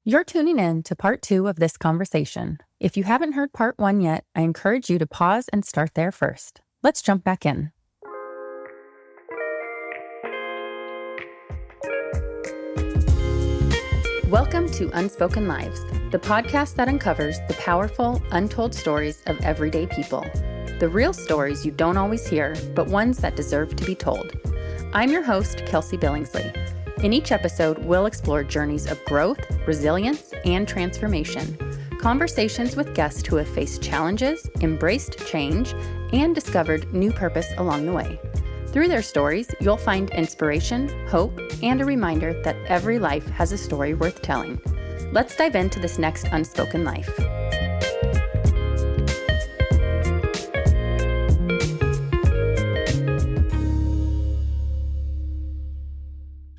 You're tuning in to part 2 of this conversation. If you haven't heard part 1 yet, I encourage you to pause and start there first. Let's jump back in. Welcome to Unspoken Lives, the podcast that uncovers the powerful, untold stories of everyday people. The real stories you don't always hear, but ones that deserve to be told. I'm your host, Kelsey Billingsley. In each episode, we'll explore journeys of growth, resilience, and transformation. Conversations with guests who have faced challenges, embraced change, and discovered new purpose along the way. Through their stories, you'll find inspiration, hope, and a reminder that every life has a story worth telling. Let's dive into this next unspoken life.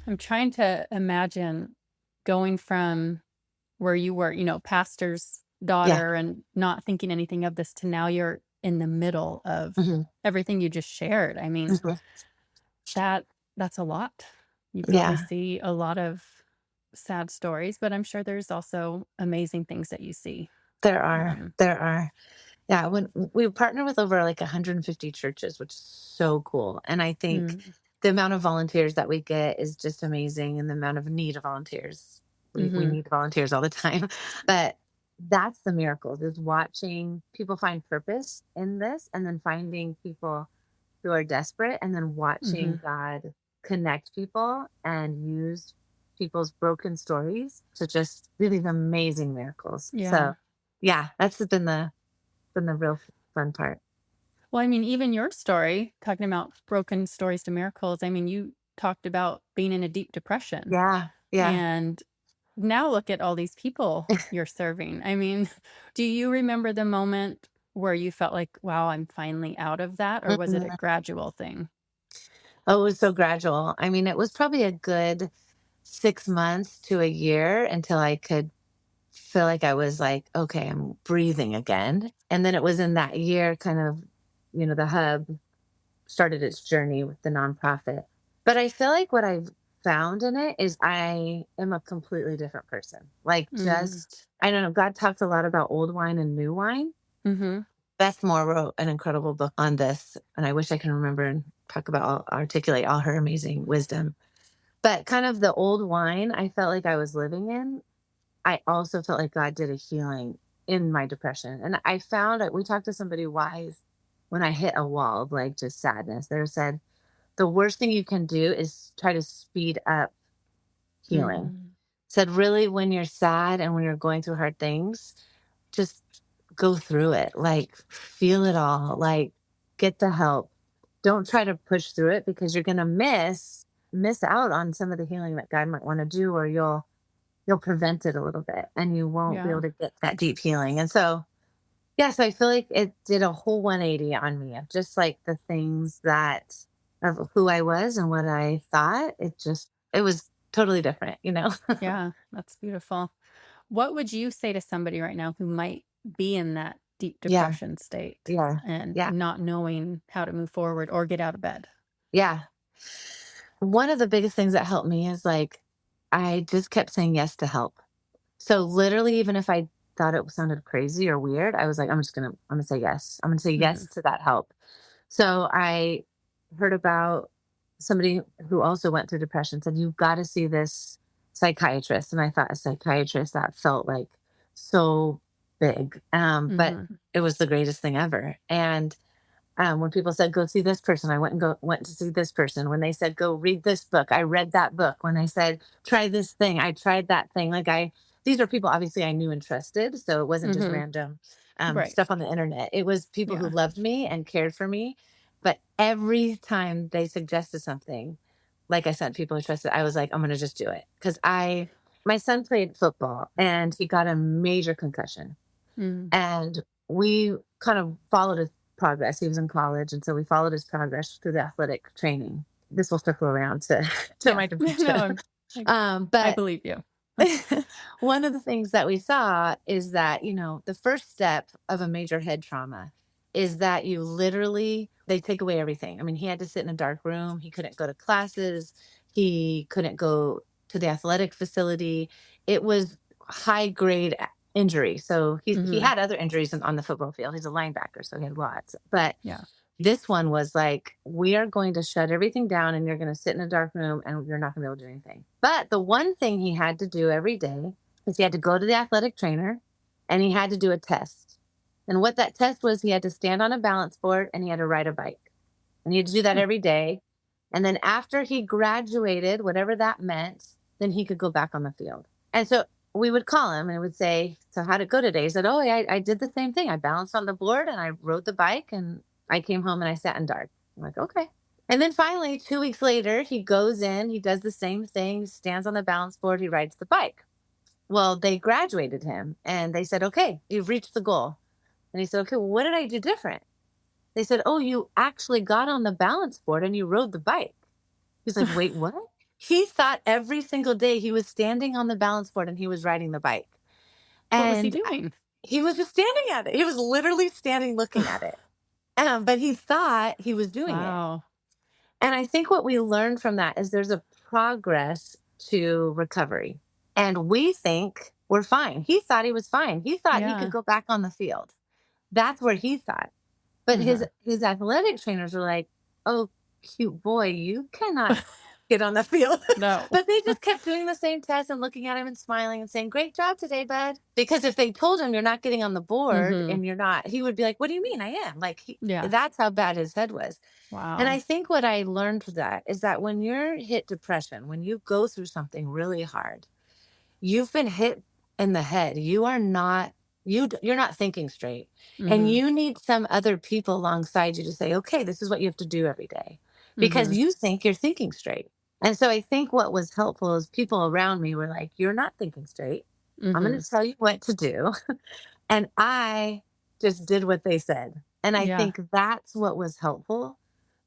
I'm trying to imagine going from where you were, pastor's daughter and not thinking anything of this to now you're in the middle of everything you just shared. I mean, that's a lot. You probably see a lot of sad stories, but I'm sure there's also amazing things that you see. There are. Yeah, when we partner with over like 150 churches, which is so cool. And I think the amount of volunteers that we get is just amazing, and the amount of need of volunteers. We need volunteers all the time. But that's the miracles, is watching people find purpose in this, and then finding people who are desperate, and then watching God connect people and use people's broken stories to just really amazing miracles. So yeah, that's been the real fun part. Well, I mean, even your story, talking about broken stories to miracles, I mean, you talked about being in a deep depression. Yeah. And now look at all these people you're serving. I mean, do you remember the moment where you felt like, wow, I'm finally out of that? Or was it a gradual thing? Oh, it was so gradual. I mean, it was probably a good 6 months to a year until I could feel like I was like, okay, I'm breathing again. And then it was in that year kind of, the hub started its journey with the nonprofit. But I feel like what I've found in it is I am a completely different person. Like I don't know, God talks a lot about old wine and new wine. Beth Moore wrote an incredible book on this, and I wish I can remember and articulate all her amazing wisdom. But kind of the old wine I felt like I was living in, I also felt like God did a healing in my depression. And I found that we talked to somebody wise when I hit a wall of like just sadness. They said, the worst thing you can do is try to speed up healing. Said, really, when you're sad and when you're going through hard things, just go through it. Like, feel it all. Like, get the help. Don't try to push through it, because you're going to miss out on some of the healing that God might want to do, or you'll prevent it a little bit, and you won't be able to get that deep healing. And so, so I feel like it did a whole 180 on me of just like the things of who I was and what I thought. It was totally different, Yeah, that's beautiful. What would you say to somebody right now who might be in that deep depression state and not knowing how to move forward or get out of bed? Yeah. One of the biggest things that helped me is like, I just kept saying yes to help. So literally, even if I thought it sounded crazy or weird, I was like, I'm gonna say yes. I'm gonna say yes to that help. So I heard about somebody who also went through depression, said, you've got to see this psychiatrist. And I thought, a psychiatrist, that felt like so big. But it was the greatest thing ever. And when people said, go see this person, I went to see this person. When they said, go read this book, I read that book. When I said, try this thing, I tried that thing. These are people obviously I knew and trusted. So it wasn't just random stuff on the internet. It was people who loved me and cared for me. But every time they suggested something, like I said, people who trusted, I was like, I'm going to just do it. Because my son played football and he got a major concussion. And we kind of followed his progress. He was in college. And so we followed his progress through the athletic training. This will circle around to my depression. But I believe you. One of the things that we saw is that, the first step of a major head trauma is that they take away everything. I mean, he had to sit in a dark room. He couldn't go to classes. He couldn't go to the athletic facility. It was high grade injury. So he Mhm. had other injuries on the football field. He's a linebacker, so he had lots. But Yeah. this one was like, we are going to shut everything down and you're going to sit in a dark room and you're not going to be able to do anything. But the one thing he had to do every day is he had to go to the athletic trainer and he had to do a test. And what that test was, he had to stand on a balance board and he had to ride a bike. And he had to do that Hmm. every day. And then after he graduated, whatever that meant, then he could go back on the field. And so we would call him and would say, "So how'd it go today?" He said, "Oh, yeah, I did the same thing. I balanced on the board and I rode the bike and I came home and I sat in dark." I'm like, "Okay." And then finally, 2 weeks later, he goes in, he does the same thing, stands on the balance board, he rides the bike. Well, they graduated him and they said, "Okay, you've reached the goal." And he said, "Okay, well, what did I do different?" They said, "Oh, you actually got on the balance board and you rode the bike." He's like, "Wait, what?" He thought every single day he was standing on the balance board and he was riding the bike. What was he And doing? he was just standing at it. He was literally standing looking at it. But he thought he was doing it. Wow. And I think what we learned from that is there's a progress to recovery. And we think we're fine. He thought he was fine. He thought he could Yeah. go back on the field. That's where he thought. But Uh-huh. his athletic trainers were like, "Oh, cute boy, you cannot get on the field." No. But they just kept doing the same test and looking at him and smiling and saying, "Great job today, bud." Because if they told him you're not getting on the board Mhm. and you're not, he would be like, "What do you mean I am?" Like Yeah. that's how bad his head was. And I Wow. think what I learned from that is that when you're hit depression, when you go through something really hard, you've been hit in the head. You are not you're not thinking straight. And Mhm. you need some other people alongside you to say, "Okay, this is what you have to do every day." Because Mhm. you think you're thinking straight. And so I think what was helpful is people around me were like, "You're not thinking straight. I'm going Mhm. to tell you what to do." And I just did what they said. And I Yeah. think that's what was helpful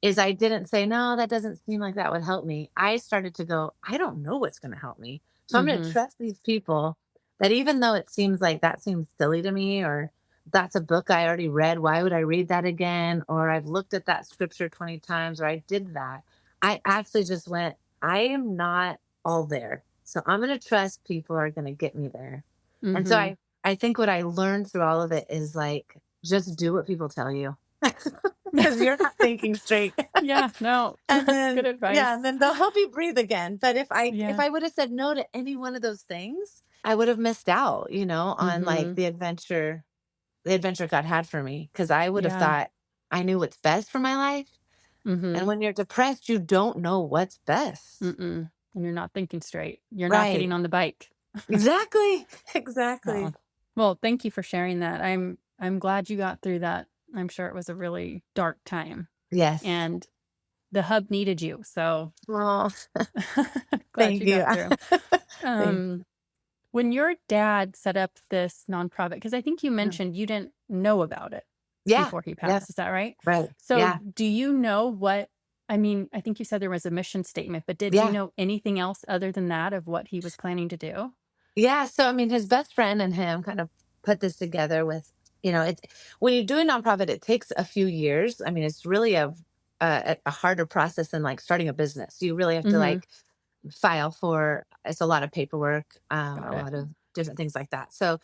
is I didn't say, "No, that doesn't seem like that would help me." I started to go, "I don't know what's going to help me. So I'm going to Mhm. trust these people that even though it seems like that seems silly to me or that's a book I already read, why would I read that again? Or I've looked at that scripture 20 times or I did that." I actually just went, "I am not all there. So I'm going to trust people are going to get me there." And so Mhm. I think what I learned through all of it is like, just do what people tell you because you're not thinking straight. Yeah, no. And That's good then, yeah, advice. and then they'll help you breathe again. But if Yeah. I would have said no to any one of those things, I would have missed out, on like Mhm. the adventure God had for me. Cause I would have Yeah. thought I knew what's best for my life. And Mhm. when you're depressed, you don't know what's best. Mm-mm. And you're not thinking straight. You're not Right. getting on the bike. Exactly. Wow. Exactly. Well, thank you for sharing that. I'm glad you got through that. I'm sure it was a really dark time Yes. and the hub needed you. So Oh, glad thank you you. got through. Thank Um, when your dad set up this nonprofit, because I think you you. mentioned you didn't know about it Yeah. before he Yeah. passed. Is that right? Right. So Yeah. do you know what, I mean, I think you said there was a mission statement, but did you Yeah. know anything else other than that of what he was planning to do? Yeah. So, I mean, his best friend and him kind of put this together with, it's when you do a nonprofit, it takes a few years. I mean, it's really a harder process than like starting a business. You really have to Mm-hmm. like file for, it's a lot of paperwork, Got a it. lot of different things like that. So,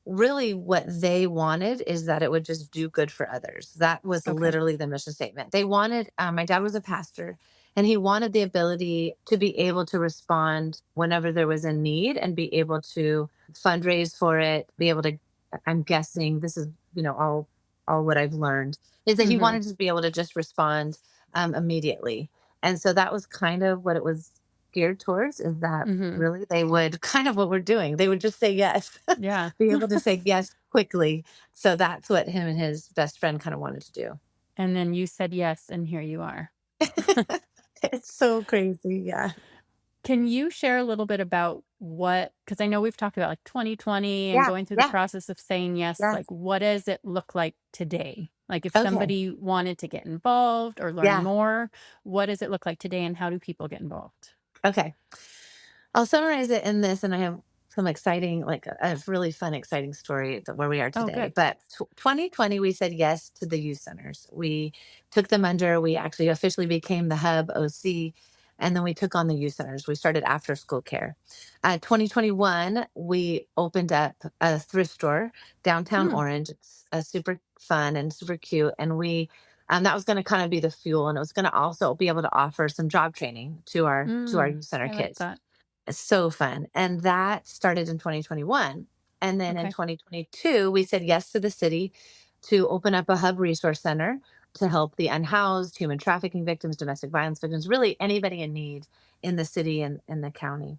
really what they wanted is that it would just do good for others. That was Okay. literally the mission statement. They wanted, my dad was a pastor, and he wanted the ability to be able to respond whenever there was a need and be able to fundraise for it, be able to, I'm guessing this is, all what I've learned is that he Mm-hmm. wanted to be able to just respond immediately. And so that was kind of what it was geared towards is that Mm-hmm. really they would kind of what we're doing. They would just say yes. Yeah. Be able to say yes quickly. So that's what him and his best friend kind of wanted to do. And then you said yes, and here you are. It's so crazy. Yeah. Can you share a little bit about what, because I know we've talked about like 2020 and Yeah. going through the Yeah. process of saying yes, Yeah. like what does it look like today? Like if Okay. somebody wanted to get involved or learn Yeah. more, what does it look like today and how do people get involved? Okay. I'll summarize it in this, and I have some exciting, like a really fun, exciting story where we are Oh, today. good. But 2020, we said yes to the youth centers. We took them under. We actually officially became the Hub OC. And then we took on the youth centers. We started after school care. 2021, we opened up a thrift store downtown Hmm. Orange. It's super fun and super cute. And that was going to kind of be the fuel, and it was going to also be able to offer some job training to our Mm, youth center I like kids. that. It's so fun. And that started in 2021. And then in Okay. 2022, we said yes to the city to open up a hub resource center to help the unhoused, human trafficking victims, domestic violence victims, really anybody in need in the city and in the county.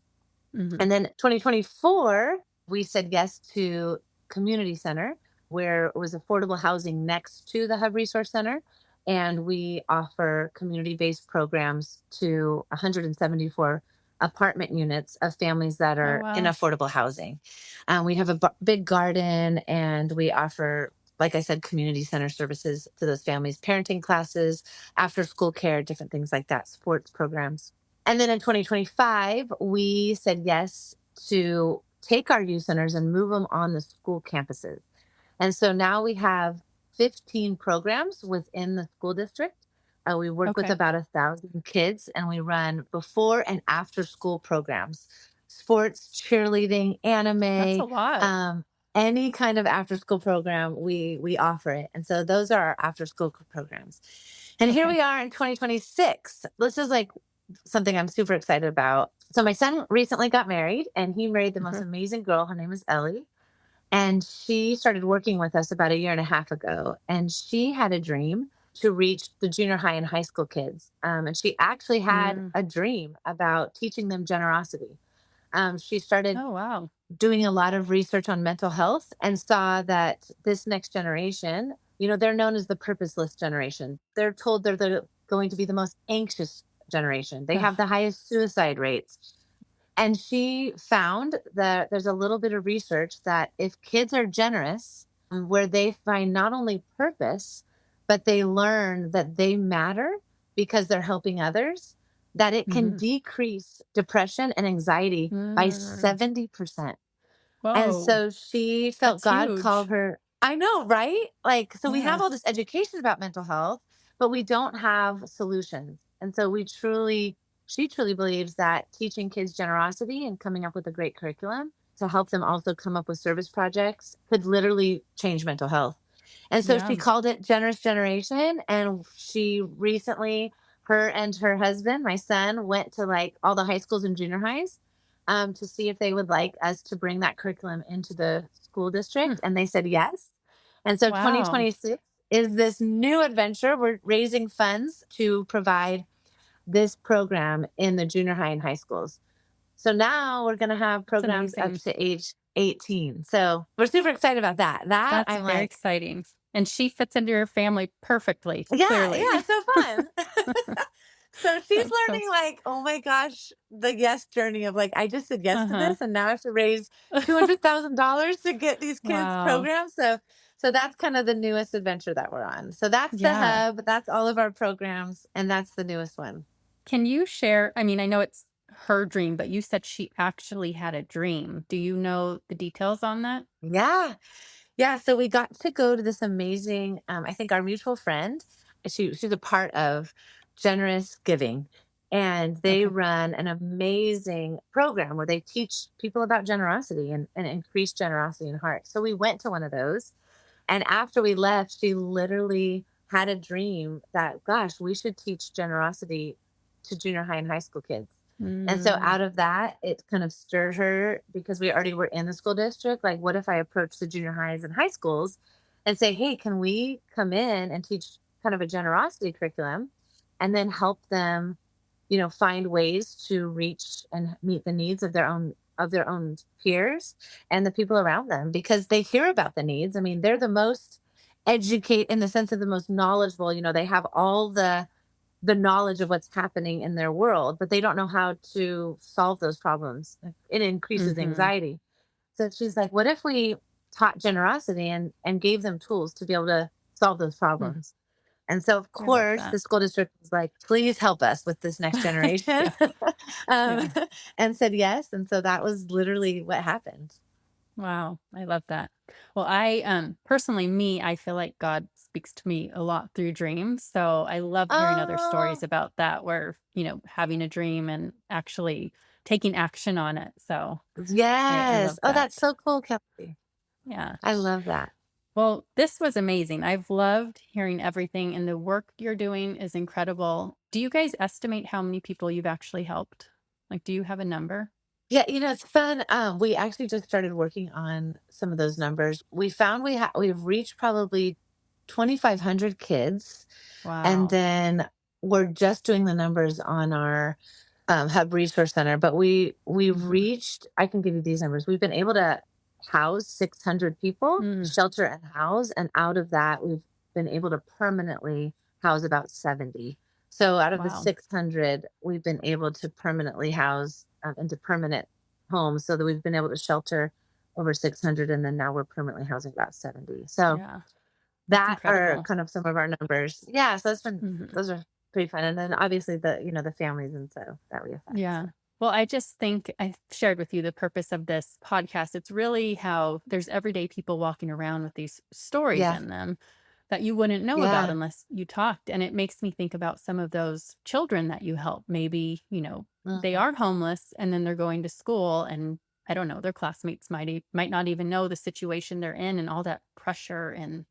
Hmm. And then 2024, we said yes to community center, where it was affordable housing next to the Hub Resource Center. And we offer community based programs to 174 apartment units of families that Oh, are in wow. affordable housing. We have a big garden, and we offer, like I said, community center services to those families, parenting classes, after school care, different things like that, sports programs. And then in 2025, we said yes to take our youth centers and move them on the school campuses. And so now we have 15 programs within the school district. We work with Okay. about 1,000 kids, and we run before and after school programs, sports, cheerleading, That's a anime, lot. um, any kind of after school program, we offer it. And so those are our after school programs. And here Okay. we are in 2026. This is like something I'm super excited about. So my son recently got married, and he married the most Hmm. amazing girl. Her name is Ellie. And she started working with us about a year and a half ago. And she had a dream to reach the junior high and high school kids. And she actually had Mm. a dream about teaching them generosity. She started Oh, wow. doing a lot of research on mental health and saw that this next generation, they're known as the purposeless generation. They're told going to be the most anxious generation. They have the Ugh. highest suicide rates. And she found that there's a little bit of research that if kids are generous, where they find not only purpose, but they learn that they matter because they're helping others, that it can Hmm. decrease depression and anxiety by Mm. 70%. And Whoa. so she felt That's God called huge. her. I know, right? Like, so we have Yeah. all this education about mental health, but we don't have solutions. And so she truly believes that teaching kids generosity and coming up with a great curriculum to help them also come up with service projects could literally change mental health. And so she Yeah. called it Generous Generation. And she recently, her and her husband, my son, went to like all the high schools and junior highs to see if they would like us to bring that curriculum into the school Hmm. district. And they said yes. And so Wow. 2026 is this new adventure. We're raising funds to provide this program in the junior high and high schools. So now we're going to have That's programs up amazing. to age 18. So we're super excited about that. That That's I'm very like, exciting. And she fits into your family perfectly, yeah, clearly. yeah, so fun. So she's That's so. learning like, oh my gosh, the yes journey of like, I just said yes to Uh-huh. this, and now I have to raise $200,000 to get these kids Wow. programs. So that's kind of the newest adventure that we're on. So that's the Yeah. hub, that's all of our programs, and that's the newest one. Can you share? I mean, I know it's her dream, but you said she actually had a dream. Do you know the details on that? Yeah. Yeah, so we got to go to this amazing, I think our mutual friend, she's a part of Generous Giving, and they Okay. run an amazing program where they teach people about generosity and increase generosity in heart. So we went to one of those, and after we left, she literally had a dream that, gosh, we should teach generosity to junior high and high school kids. And so Mm. out of that, it kind of stirred her because we already were in the school district. Like, what if I approach the junior highs and high schools and say, hey, can we come in and teach kind of a generosity curriculum and then help them, find ways to reach and meet the needs of their own peers and the people around them because they hear about the needs. I mean, they're the most educate in the sense of the most knowledgeable. They have all the knowledge of what's happening in their world, but they don't know how to solve those problems. It increases Mhm. anxiety. So she's like, what if we taught generosity and gave them tools to be able to solve those Hmm. problems? And so, of I love course, that. the school district was like, please help us with this next generation. Yeah. um, Yeah. and said yes. And so that was literally what happened. Wow. I love that. Well, I personally, I feel like God speaks to me a lot through dreams. So I love hearing other stories Oh, about that where, having a dream and actually taking action on it. So I yes. love Oh, that. that's so cool, Kelsey. Yeah. I love that. Well, this was amazing. I've loved hearing everything, and the work you're doing is incredible. Do you guys estimate how many people you've actually helped? Like, do you have a number? Yeah, it's fun. We actually just started working on some of those numbers. We found we've reached probably 2,500 kids, and Wow. then we're just doing the numbers on our Hub Resource Center. But we've Hmm. reached. I can give you these numbers. We've been able to house 600 people, Mm, shelter and house, and out of that, we've been able to permanently house about 70. So out of the wow. 600, we've been able to permanently house into permanent homes, so that we've been able to shelter over 600, and then now we're permanently housing about 70. So Yeah, that's that are incredible. kind of some of our numbers. Yeah, so Hmm. those are pretty fun. And then obviously the families and so that we affect. So Yeah. Well, I just think I shared with you the purpose of this podcast. It's really how there's everyday people walking around with these stories yeah, in them that you wouldn't know about yeah. unless you talked. And it makes me think about some of those children that you help. Maybe, they Mhm, are homeless and then they're going to school and I don't know, their classmates might not even know the situation they're in and all that pressure and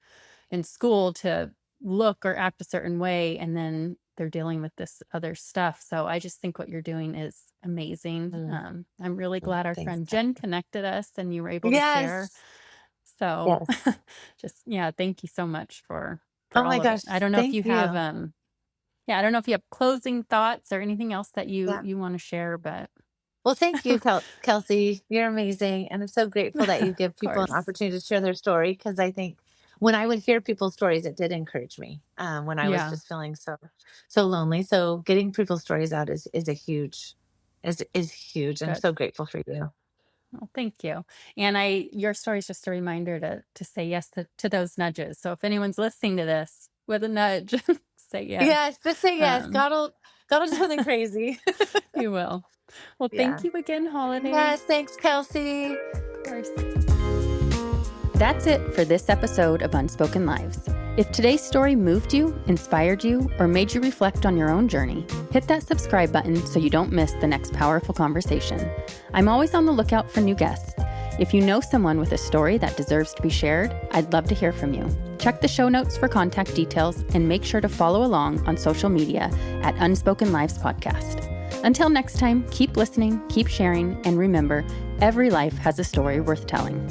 in school to look or act a certain way and then they're dealing with this other stuff. So I just think what you're doing is amazing. mhm. I'm really glad our Thanks. friend Jen connected us and you were able to share. Yes. So Yes. just yeah, thank you so much for Oh my all of it. gosh. I don't know if Thank you have you. yeah, I don't know if you have closing thoughts or anything else that you Yeah. you want to share, but Well, thank you, Kelsey. You're amazing. And I'm so grateful that you of give people an course. opportunity to share their story, because I think when I would hear people's stories, it did encourage me when I was Yeah, just feeling so lonely. So getting people's stories out is a is huge. I'm good. so grateful for you. Well, thank you. And your story is just a reminder to say yes to those nudges. So if anyone's listening to this with a nudge, say yes. Yes, just say yes. Um, God'll do something crazy. you will. Well, Yeah. thank you again, Holiday. Yes. Thanks, Kelsey. Of course. That's it for this episode of Unspoken Lives. If today's story moved you, inspired you, or made you reflect on your own journey, hit that subscribe button so you don't miss the next powerful conversation. I'm always on the lookout for new guests. If you know someone with a story that deserves to be shared, I'd love to hear from you. Check the show notes for contact details and make sure to follow along on social media at Unspoken Lives Podcast. Until next time, keep listening, keep sharing, and remember, every life has a story worth telling.